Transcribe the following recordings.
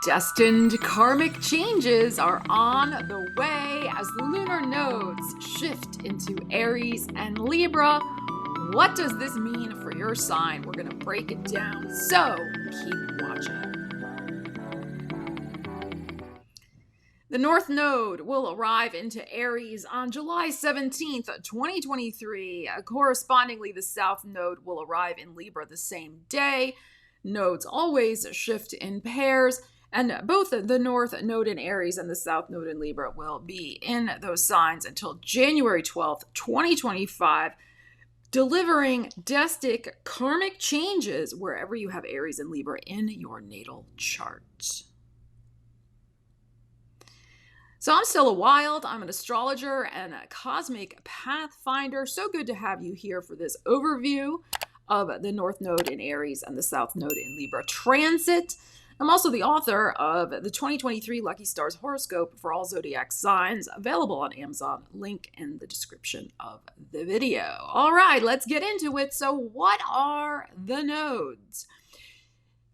Destined karmic changes are on the way as the lunar nodes shift into Aries and Libra. What does this mean for your sign? We're going to break it down, so keep watching. The North Node will arrive into Aries on July 17th, 2023. Correspondingly, the South Node will arrive in Libra the same day. Nodes always shift in pairs. And both the North Node in Aries and the South Node in Libra will be in those signs until January 12th, 2025, delivering destined karmic changes wherever you have Aries and Libra in your natal chart. So I'm Stella Wilde. I'm an astrologer and a cosmic pathfinder. So good to have you here for this overview of the North Node in Aries and the South Node in Libra transit. I'm also the author of the 2023 Lucky Stars horoscope for all zodiac signs, available on Amazon. Link in the description of the video. All right, let's get into it. So what are the nodes?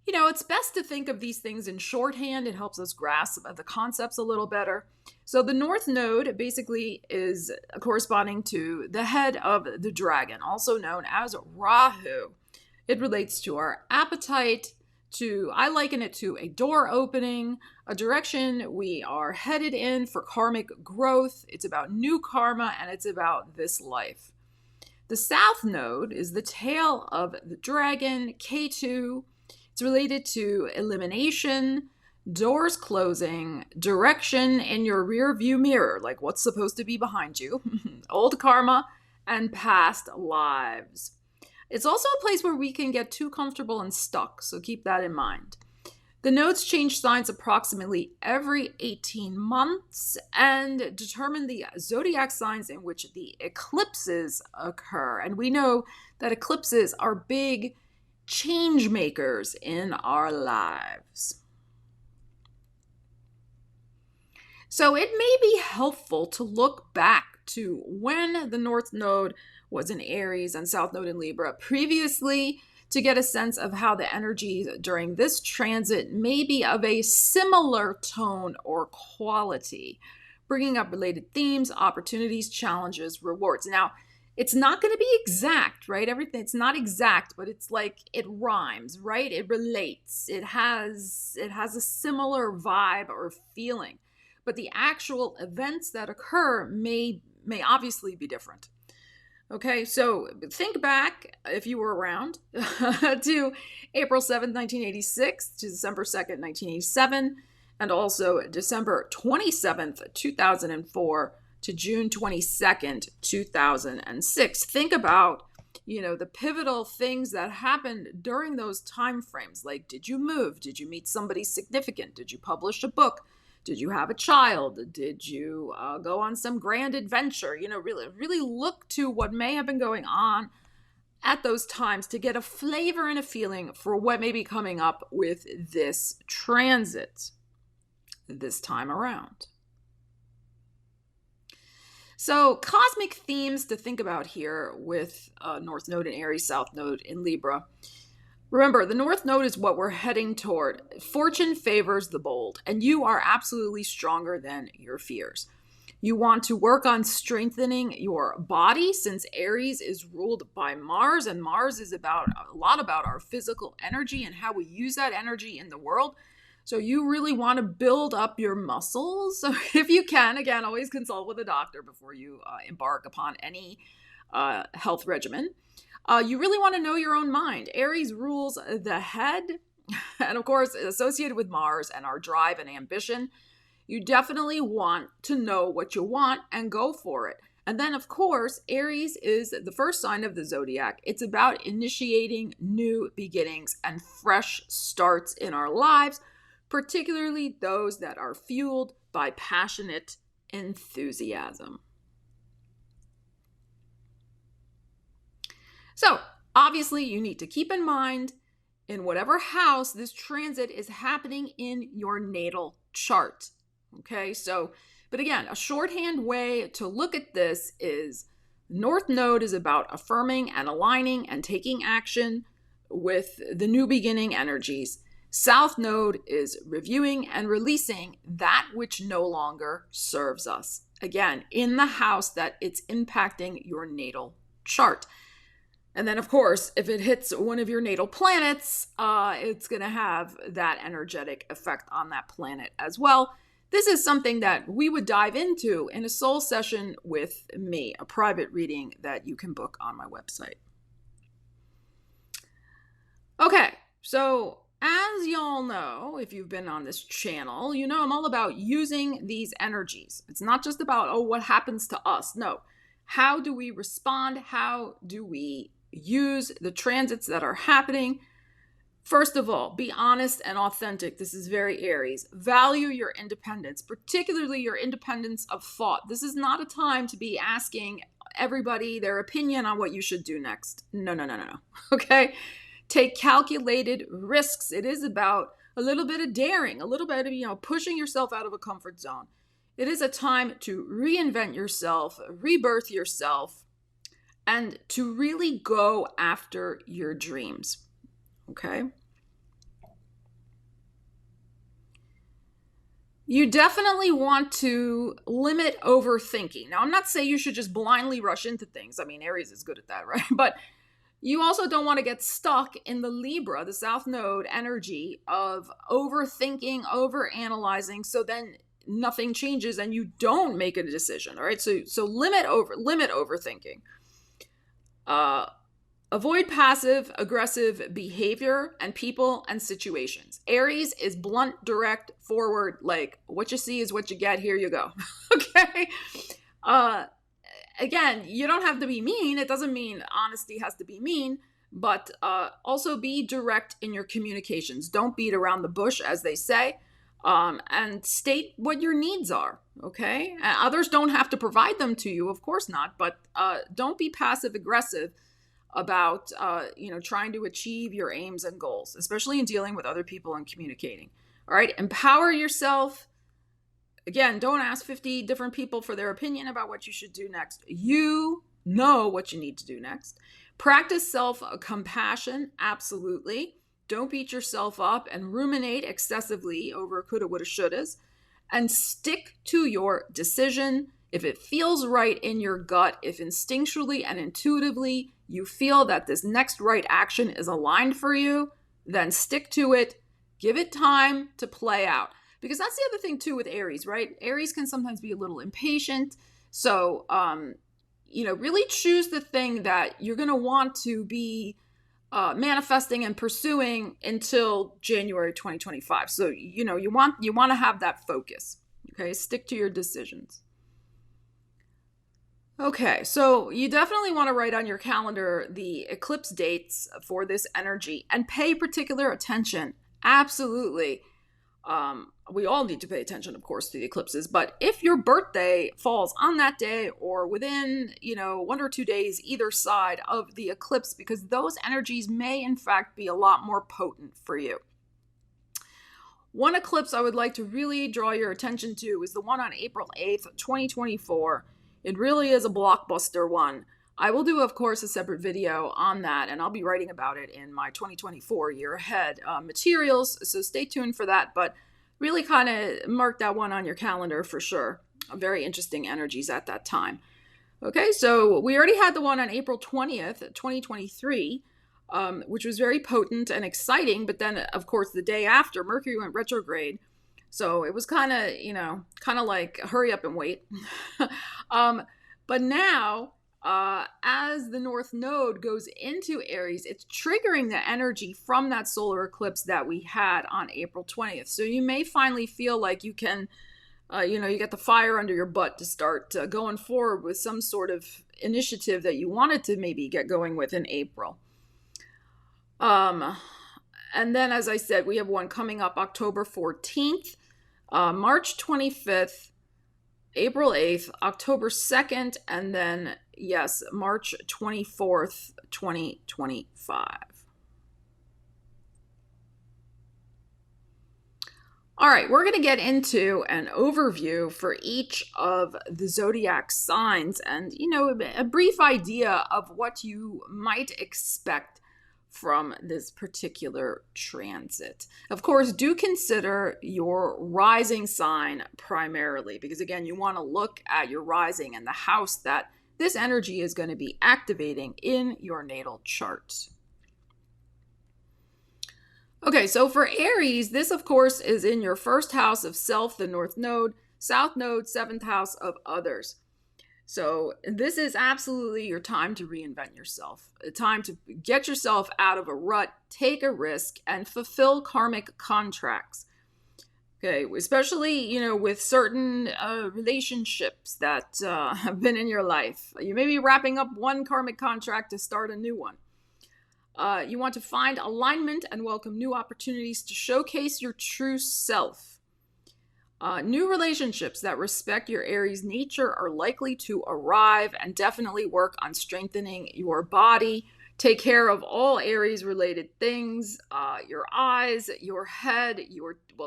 You know, it's best to think of these things in shorthand. It helps us grasp the concepts a little better. So the North Node basically is corresponding to the head of the dragon, also known as Rahu. It relates to our appetite, I liken it to a door opening, a direction we are headed in for karmic growth. It's about new karma, and it's about this life. The South Node is the tail of the dragon, K2. It's related to elimination, doors closing, direction in your rear view mirror, like what's supposed to be behind you, old karma, and past lives. It's also a place where we can get too comfortable and stuck, so keep that in mind. The nodes change signs approximately every 18 months and determine the zodiac signs in which the eclipses occur. And we know that eclipses are big change makers in our lives. So it may be helpful to look back to when the North Node was in Aries and South Node in Libra previously to get a sense of how the energy during this transit may be of a similar tone or quality, bringing up related themes, opportunities, challenges, rewards. Now, it's not going to be exact, right? It's not exact, but it's like it rhymes, right? It relates. It has a similar vibe or feeling, but the actual events that occur may obviously be different. Okay, so think back, if you were around, to April 7th, 1986, to December 2nd, 1987, and also December 27th, 2004, to June 22nd, 2006. Think about, the pivotal things that happened during those time frames. Like, did you move? Did you meet somebody significant? Did you publish a book? Did you have a child? Did you go on some grand adventure? Really look to what may have been going on at those times to get a flavor and a feeling for what may be coming up with this transit this time around. So cosmic themes to think about here with North Node in Aries, South Node in Libra. Remember, the North Node is what we're heading toward. Fortune favors the bold, and you are absolutely stronger than your fears. You want to work on strengthening your body, since Aries is ruled by Mars, and Mars is a lot about our physical energy and how we use that energy in the world. So you really want to build up your muscles. So if you can, again, always consult with a doctor before you embark upon any health regimen. You really want to know your own mind. Aries rules the head, and of course, associated with Mars and our drive and ambition. You definitely want to know what you want and go for it. And then, of course, Aries is the first sign of the zodiac. It's about initiating new beginnings and fresh starts in our lives, particularly those that are fueled by passionate enthusiasm. So, obviously, you need to keep in mind in whatever house this transit is happening in your natal chart. Okay, so, but again, a shorthand way to look at this is North Node is about affirming and aligning and taking action with the new beginning energies. South Node is reviewing and releasing that which no longer serves us. Again, in the house that it's impacting your natal chart. And then, of course, if it hits one of your natal planets, it's going to have that energetic effect on that planet as well. This is something that we would dive into in a soul session with me, a private reading that you can book on my website. Okay, so as y'all know, if you've been on this channel, you know I'm all about using these energies. It's not just about, oh, what happens to us? No. How do we respond? How do we use the transits that are happening? First of all, be honest and authentic. This is very Aries. Value your independence, particularly your independence of thought. This is not a time to be asking everybody their opinion on what you should do next. No. Okay? Take calculated risks. It is about a little bit of daring, a little bit of, pushing yourself out of a comfort zone. It is a time to reinvent yourself, rebirth yourself, and to really go after your dreams. Okay? You definitely want to limit overthinking. Now, I'm not saying you should just blindly rush into things. I mean, Aries is good at that, right? But you also don't want to get stuck in the Libra, the South Node energy of overthinking, overanalyzing, so then nothing changes and you don't make a decision. All right, so limit overthinking. Avoid passive aggressive behavior and people and situations. Aries is blunt, direct, forward, like what you see is what you get. Here you go. Okay. Again, you don't have to be mean. It doesn't mean honesty has to be mean, but also be direct in your communications. Don't beat around the bush, as they say, and state what your needs are. Okay. And others don't have to provide them to you. Of course not. But don't be passive aggressive about, trying to achieve your aims and goals, especially in dealing with other people and communicating. All right. Empower yourself. Again, don't ask 50 different people for their opinion about what you should do next. You know what you need to do next. Practice self-compassion. Absolutely. Don't beat yourself up and ruminate excessively over coulda, woulda, shouldas. And stick to your decision. If it feels right in your gut, if instinctually and intuitively you feel that this next right action is aligned for you, then stick to it. Give it time to play out. Because that's the other thing too with Aries, right? Aries can sometimes be a little impatient. So, really choose the thing that you're going to want to be manifesting and pursuing until January 2025. So, you want to have that focus. Okay, stick to your decisions. Okay, so you definitely want to write on your calendar the eclipse dates for this energy and pay particular attention. Absolutely. We all need to pay attention, of course, to the eclipses. But if your birthday falls on that day or within, 1 or 2 days either side of the eclipse, because those energies may, in fact, be a lot more potent for you. One eclipse I would like to really draw your attention to is the one on April 8th, 2024. It really is a blockbuster one. I will do, of course, a separate video on that, and I'll be writing about it in my 2024 year ahead materials, so stay tuned for that, but really kind of mark that one on your calendar for sure. Very interesting energies at that time. Okay, so we already had the one on April 20th, 2023, which was very potent and exciting, but then, of course, the day after, Mercury went retrograde, so it was kind of like hurry up and wait. But now, as the North Node goes into Aries, it's triggering the energy from that solar eclipse that we had on April 20th. So you may finally feel like you can, you get the fire under your butt to start going forward with some sort of initiative that you wanted to maybe get going with in April. And then, as I said, we have one coming up October 14th, March 25th, April 8th, October 2nd, and then, yes, March 24th, 2025. All right, we're going to get into an overview for each of the zodiac signs and, a brief idea of what you might expect from this particular transit. Of course, do consider your rising sign primarily, because again, you want to look at your rising and the house that this energy is going to be activating in your natal chart. Okay, so for Aries, this of course is in your first house of self, the North Node, South Node, seventh house of others. So this is absolutely your time to reinvent yourself, a time to get yourself out of a rut, take a risk, and fulfill karmic contracts. Okay, especially, with certain relationships that have been in your life. You may be wrapping up one karmic contract to start a new one. You want to find alignment and welcome new opportunities to showcase your true self. New relationships that respect your Aries nature are likely to arrive, and definitely work on strengthening your body. Take care of all Aries related things, your eyes, your head,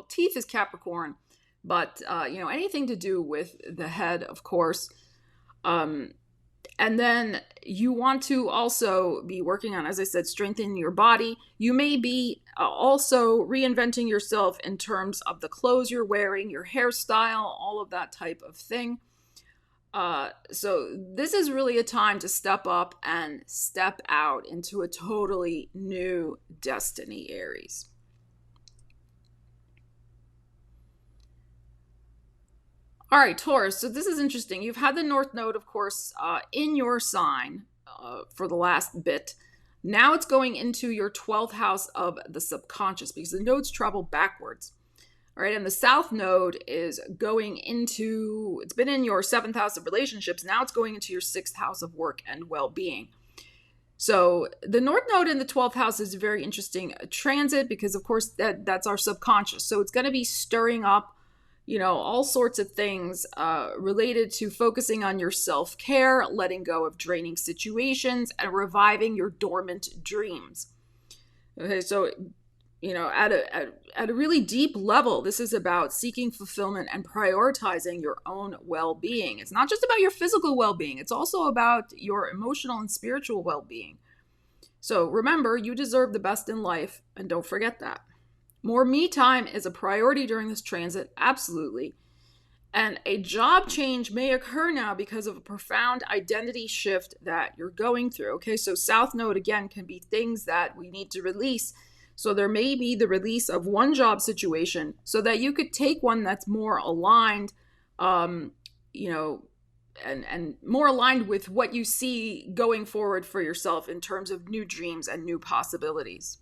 teeth is Capricorn, but anything to do with the head, of course. And then you want to also be working on, as I said, strengthening your body. You may be also reinventing yourself in terms of the clothes you're wearing, your hairstyle, all of that type of thing. So this is really a time to step up and step out into a totally new destiny, Aries. All right, Taurus. So this is interesting. You've had the North Node, of course, in your sign for the last bit. Now it's going into your 12th house of the subconscious, because the nodes travel backwards. All right, and the South Node is going into, it's been in your 7th house of relationships. Now it's going into your 6th house of work and well-being. So the North Node in the 12th house is a very interesting transit, because, of course, that's our subconscious. So it's going to be stirring up all sorts of things related to focusing on your self-care, letting go of draining situations, and reviving your dormant dreams. Okay, so, at a really deep level, this is about seeking fulfillment and prioritizing your own well-being. It's not just about your physical well-being. It's also about your emotional and spiritual well-being. So remember, you deserve the best in life, and don't forget that. More me time is a priority during this transit, absolutely. And a job change may occur now because of a profound identity shift that you're going through. Okay, so South Node, again, can be things that we need to release. So there may be the release of one job situation so that you could take one that's more aligned, and more aligned with what you see going forward for yourself in terms of new dreams and new possibilities.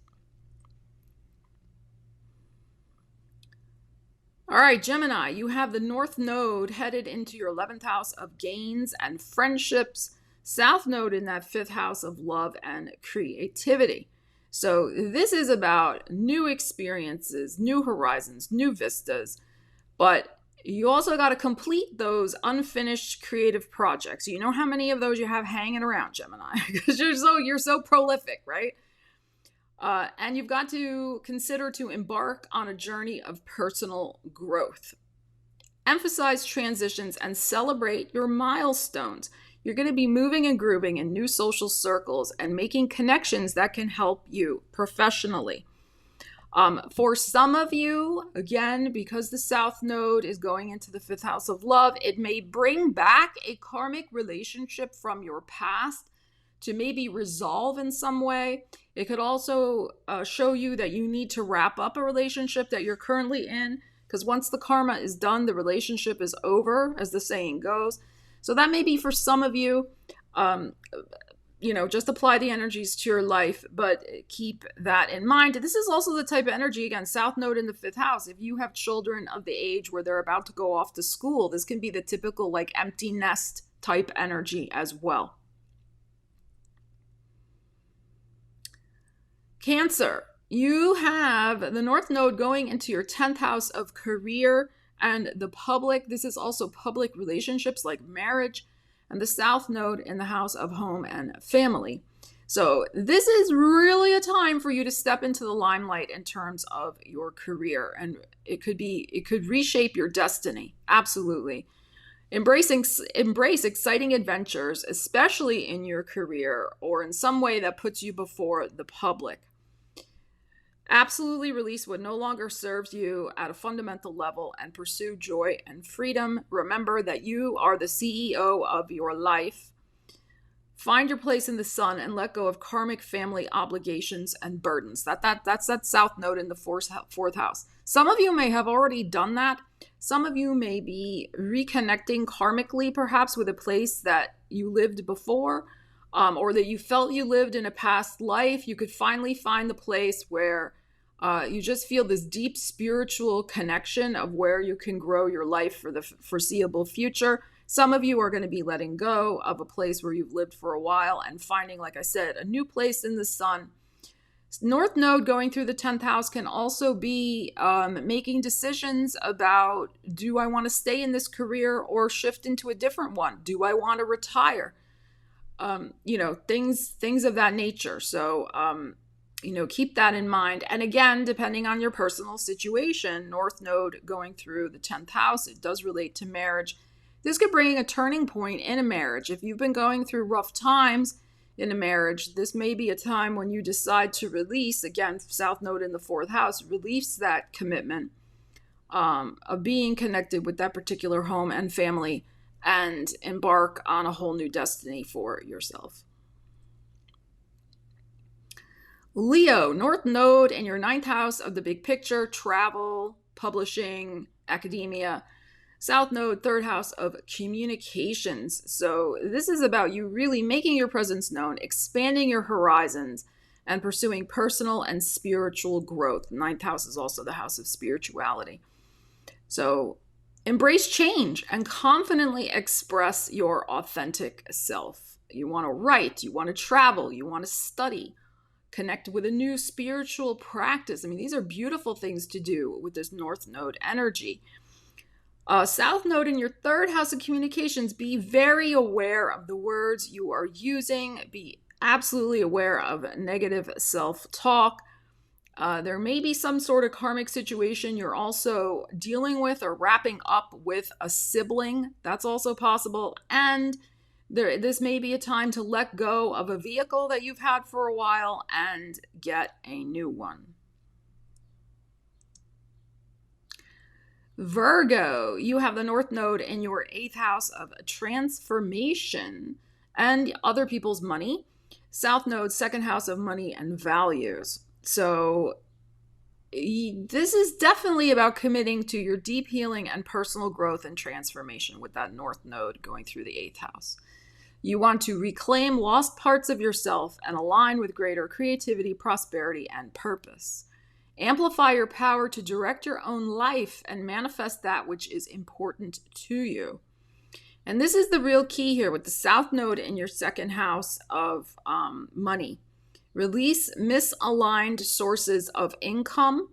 All right, Gemini, you have the North Node headed into your 11th house of gains and friendships, South Node in that 5th house of love and creativity. So this is about new experiences, new horizons, new vistas, but you also got to complete those unfinished creative projects. You know how many of those you have hanging around, Gemini, because you're so prolific, right? And you've got to consider to embark on a journey of personal growth. Emphasize transitions and celebrate your milestones. You're going to be moving and grooving in new social circles and making connections that can help you professionally. For some of you, again, because the South Node is going into the 5th house of love, it may bring back a karmic relationship from your past to maybe resolve in some way. It could also show you that you need to wrap up a relationship that you're currently in, because once the karma is done, the relationship is over, as the saying goes. So that may be for some of you. Just apply the energies to your life, but keep that in mind. This is also the type of energy, again, South Node in the 5th house. If you have children of the age where they're about to go off to school, this can be the typical empty nest type energy as well. Cancer, you have the North Node going into your 10th house of career and the public. This is also public relationships like marriage, and the South Node in the house of home and family. So this is really a time for you to step into the limelight in terms of your career, and it could reshape your destiny. Absolutely. Embrace exciting adventures, especially in your career or in some way that puts you before the public. Absolutely release what no longer serves you at a fundamental level and pursue joy and freedom. Remember that you are the CEO of your life. Find your place in the sun and let go of karmic family obligations and burdens. That's that South Node in the fourth house. Some of you may have already done that. Some of you may be reconnecting karmically, perhaps with a place that you lived before, or that you felt you lived in a past life. You could finally find the place where you just feel this deep spiritual connection of where you can grow your life for the foreseeable future. Some of you are going to be letting go of a place where you've lived for a while and finding, like I said, a new place in the sun. North Node going through the 10th house can also be making decisions about, do I want to stay in this career or shift into a different one? Do I want to retire? Things of that nature. So, keep that in mind. And again, depending on your personal situation, North Node going through the 10th house, it does relate to marriage. This could bring a turning point in a marriage. If you've been going through rough times in a marriage, this may be a time when you decide to release, again, South Node in the 4th house, release that commitment of being connected with that particular home and family and embark on a whole new destiny for yourself. Leo, North Node in your 9th house of the big picture, travel, publishing, academia. South Node, 3rd house of communications. So this is about you really making your presence known, expanding your horizons, and pursuing personal and spiritual growth. 9th house is also the house of spirituality. So embrace change and confidently express your authentic self. You want to write, you want to travel, you want to study, connect with a new spiritual practice. I mean, these are beautiful things to do with this North Node energy. South Node in your 3rd house of communications, be very aware of the words you are using. Be absolutely aware of negative self-talk. There may be some sort of karmic situation you're also dealing with or wrapping up with a sibling. That's also possible. And this may be a time to let go of a vehicle that you've had for a while and get a new one. Virgo, you have the North Node in your 8th house of transformation and other people's money. South Node, 2nd house of money and values. So this is definitely about committing to your deep healing and personal growth and transformation with that North Node going through the 8th house. You want to reclaim lost parts of yourself and align with greater creativity, prosperity, and purpose. Amplify your power to direct your own life and manifest that which is important to you. And this is the real key here with the South Node in your 2nd house of money. Release misaligned sources of income.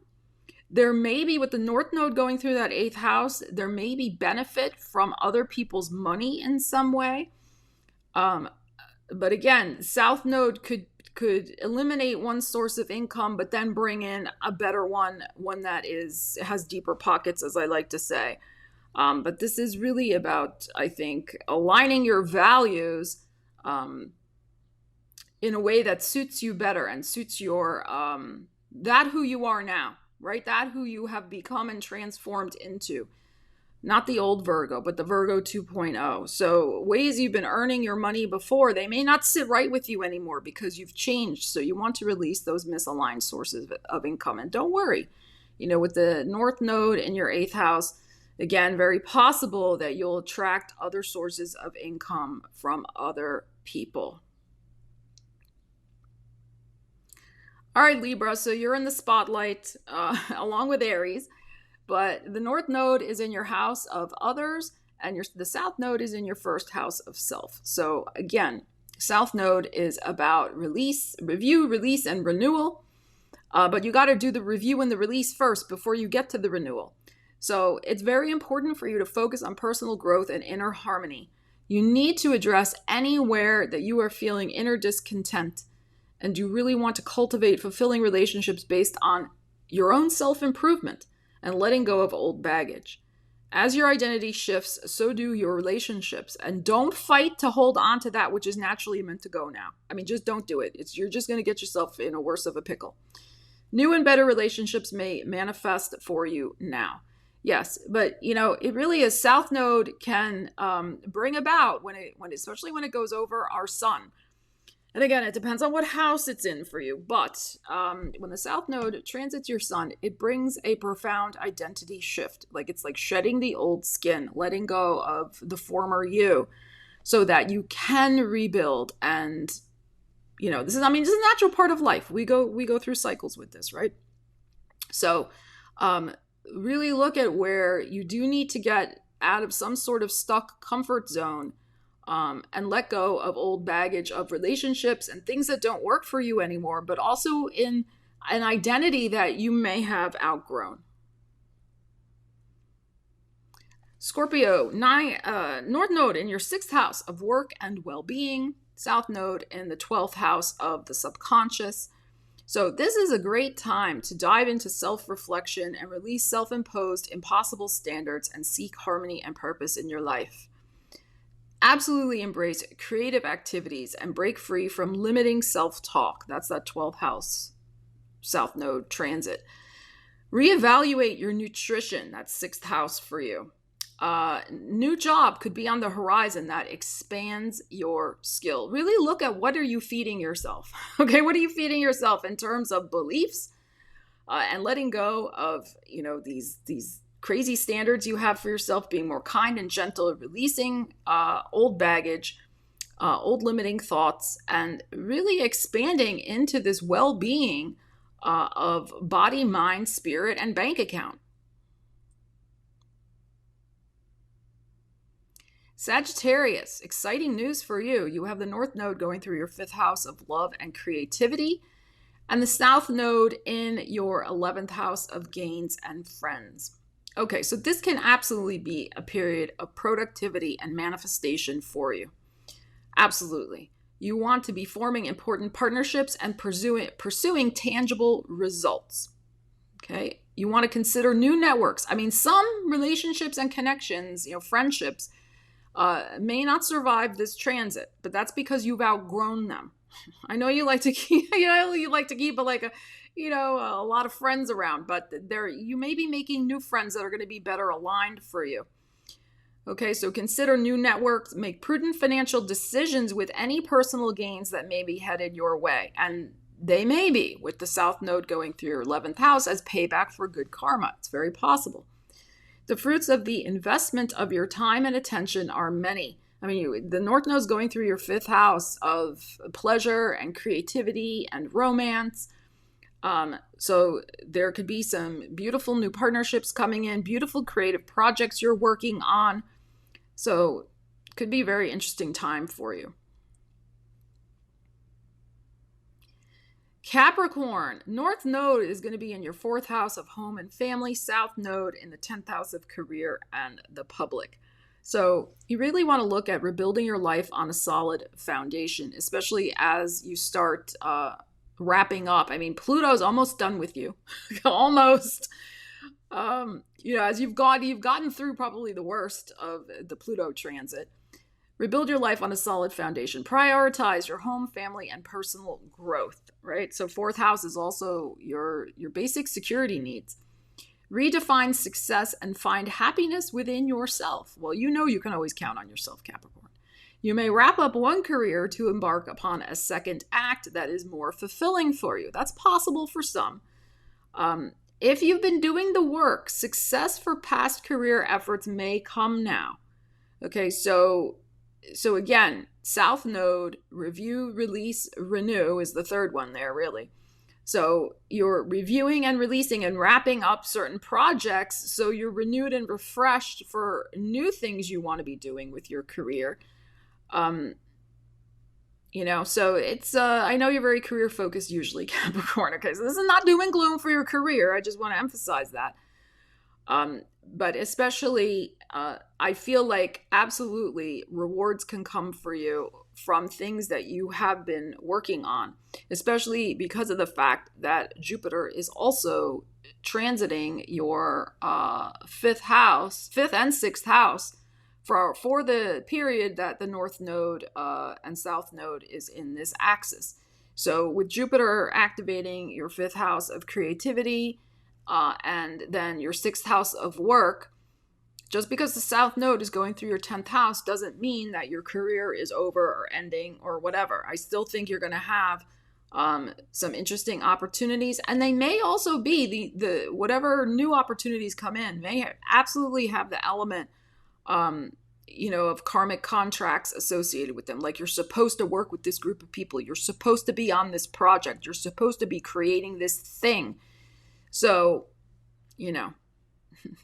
There may be, with the North Node going through that 8th house, there may be benefit from other people's money in some way. But again, South Node could eliminate one source of income, but then bring in a better one that has deeper pockets, as I like to say. But this is really about, I think, aligning your values in a way that suits you better and suits your that who you are now, right? That who you have become and transformed into. Not the old Virgo, but the Virgo 2.0. So ways you've been earning your money before, they may not sit right with you anymore because you've changed. So you want to release those misaligned sources of income. And don't worry, with the North Node in your 8th house, again, very possible that you'll attract other sources of income from other people. All right, Libra, so you're in the spotlight along with Aries. But the North Node is in your house of others, and the South Node is in your 1st house of self. So again, South Node is about review, release, and renewal. But you got to do the review and the release first before you get to the renewal. So it's very important for you to focus on personal growth and inner harmony. You need to address anywhere that you are feeling inner discontent, and you really want to cultivate fulfilling relationships based on your own self-improvement and letting go of old baggage. As your identity shifts, so do your relationships. And don't fight to hold on to that which is naturally meant to go now. I mean, just don't do it. You're just going to get yourself in a worse of a pickle. New and better relationships may manifest for you now. Yes, but it really is. South Node can bring about especially when it goes over our sun. And again, it depends on what house it's in for you. But when the South Node transits your sun, it brings a profound identity shift. It's like shedding the old skin, letting go of the former you, so that you can rebuild. And this is a natural part of life. We go through cycles with this, right? So really look at where you do need to get out of some sort of stuck comfort zone. And let go of old baggage of relationships and things that don't work for you anymore, but also in an identity that you may have outgrown. Scorpio, North Node in your 6th house of work and well-being, South Node in the 12th house of the subconscious. So this is a great time to dive into self-reflection and release self-imposed impossible standards and seek harmony and purpose in your life. Absolutely embrace creative activities and break free from limiting self-talk. That's that 12th house South Node transit. Reevaluate your nutrition. That's 6th house for you. New job could be on the horizon that expands your skill. Really look at what are you feeding yourself. Okay, what are you feeding yourself in terms of beliefs and letting go of these crazy standards you have for yourself, being more kind and gentle, releasing old baggage, old limiting thoughts, and really expanding into this well-being of body, mind, spirit, and bank account. Sagittarius, exciting news for you. You have the North Node going through your 5th house of love and creativity, and the South Node in your 11th house of gains and friends. Okay, so this can absolutely be a period of productivity and manifestation for you. Absolutely. You want to be forming important partnerships and pursuing tangible results. Okay, you want to consider new networks. Some relationships and connections, friendships, may not survive this transit, but that's because you've outgrown them. I know you like to keep, a lot of friends around, but you may be making new friends that are going to be better aligned for you. Okay, so consider new networks, make prudent financial decisions with any personal gains that may be headed your way. And they may be, with the South Node going through your 11th house, as payback for good karma. It's very possible. The fruits of the investment of your time and attention are many. The North Node is going through your 5th house of pleasure and creativity and romance. So there could be some beautiful new partnerships coming in, beautiful creative projects you're working on. So it could be a very interesting time for you. Capricorn, North Node is going to be in your 4th house of home and family, South Node in the 10th house of career and the public. So you really want to look at rebuilding your life on a solid foundation, especially as you start wrapping up. Pluto's almost done with you, almost. As you've gotten through probably the worst of the Pluto transit. Rebuild your life on a solid foundation. Prioritize your home, family, and personal growth, right? So 4th house is also your basic security needs. Redefine success and find happiness within yourself. Well, you can always count on yourself, Capricorn. You may wrap up one career to embark upon a second act that is more fulfilling for you. That's possible for some. If you've been doing the work, success for past career efforts may come now. Okay, so again, South Node, review, release, renew is the 3rd one there, really. So you're reviewing and releasing and wrapping up certain projects, so you're renewed and refreshed for new things you want to be doing with your career. So it's, I know you're very career focused usually, Capricorn. Okay, so this is not doom and gloom for your career. I just want to emphasize that. But especially, I feel like absolutely rewards can come for you from things that you have been working on, especially because of the fact that Jupiter is also transiting your fifth and sixth house for the period that the North Node and South Node is in this axis. So with Jupiter activating your fifth house of creativity and then your sixth house of work, just because the South Node is going through your 10th house doesn't mean that your career is over or ending or whatever. I still think you're going to have some interesting opportunities, and they may also be the whatever new opportunities come in may absolutely have the element of karmic contracts associated with them. Like, you're supposed to work with this group of people, you're supposed to be on this project, you're supposed to be creating this thing. So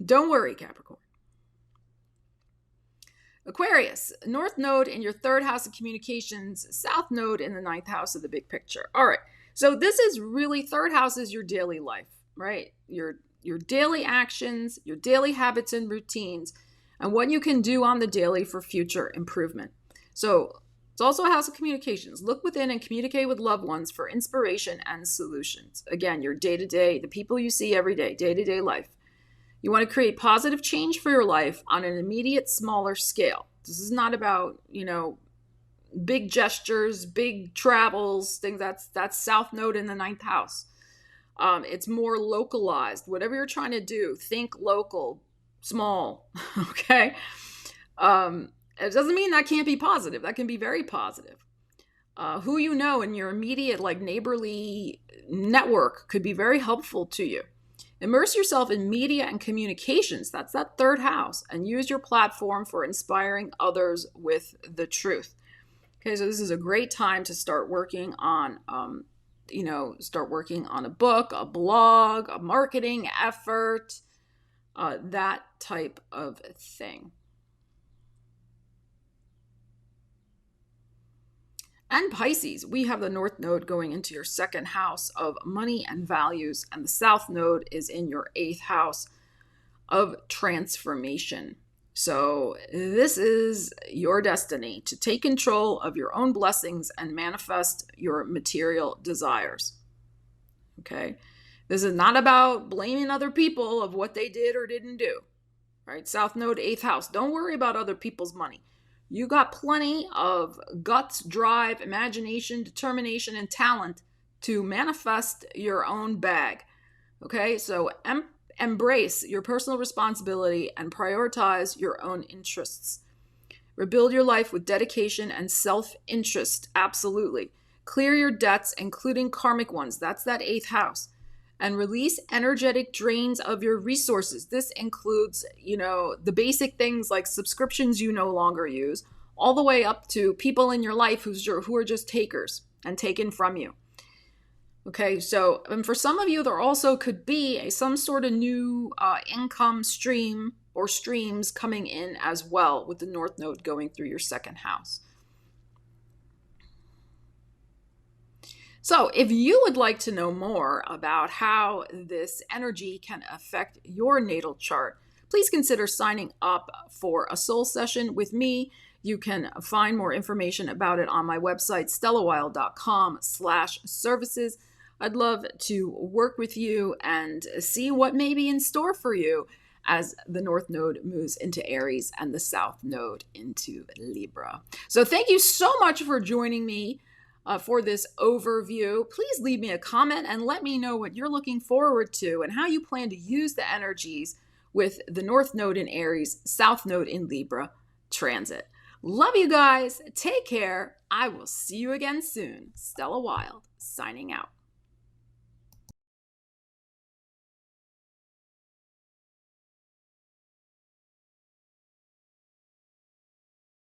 don't worry, Capricorn. Aquarius, North Node in your third house of communications, South Node in the ninth house of the big picture. All right. So this is really, third house is your daily life, right? Your daily actions, your daily habits and routines, and what you can do on the daily for future improvement. So it's also a house of communications. Look within and communicate with loved ones for inspiration and solutions. Again, your day-to-day, the people you see every day, day-to-day life. You want to create positive change for your life on an immediate, smaller scale. This is not about, big gestures, big travels, things. That's South Node in the ninth house. It's more localized. Whatever you're trying to do, think local, small, okay? It doesn't mean that can't be positive. That can be very positive. Who you know in your immediate, neighborly network could be very helpful to you. Immerse yourself in media and communications. That's that third house. And use your platform for inspiring others with the truth. Okay, so this is a great time to start working on, a book, a blog, a marketing effort, that type of thing. And Pisces, we have the North Node going into your second house of money and values, and the South Node is in your eighth house of transformation. So this is your destiny to take control of your own blessings and manifest your material desires. Okay? This is not about blaming other people of what they did or didn't do. Right? South Node, eighth house. Don't worry about other people's money. You got plenty of guts, drive, imagination, determination, and talent to manifest your own bag. Okay, so embrace your personal responsibility and prioritize your own interests. Rebuild your life with dedication and self-interest, absolutely. Clear your debts, including karmic ones. That's that eighth house. And release energetic drains of your resources. This includes, the basic things like subscriptions you no longer use, all the way up to people in your life who are just takers and taken from you. Okay, so and for some of you, there also could be some sort of new income stream or streams coming in as well with the North Node going through your second house. So if you would like to know more about how this energy can affect your natal chart, please consider signing up for a soul session with me. You can find more information about it on my website, stellawilde.com/services. I'd love to work with you and see what may be in store for you as the North Node moves into Aries and the South Node into Libra. So thank you so much for joining me for this overview. Please leave me a comment and let me know what you're looking forward to and how you plan to use the energies with the North Node in Aries, South Node in Libra transit. Love you guys. Take care. I will see you again soon. Stella Wilde signing out.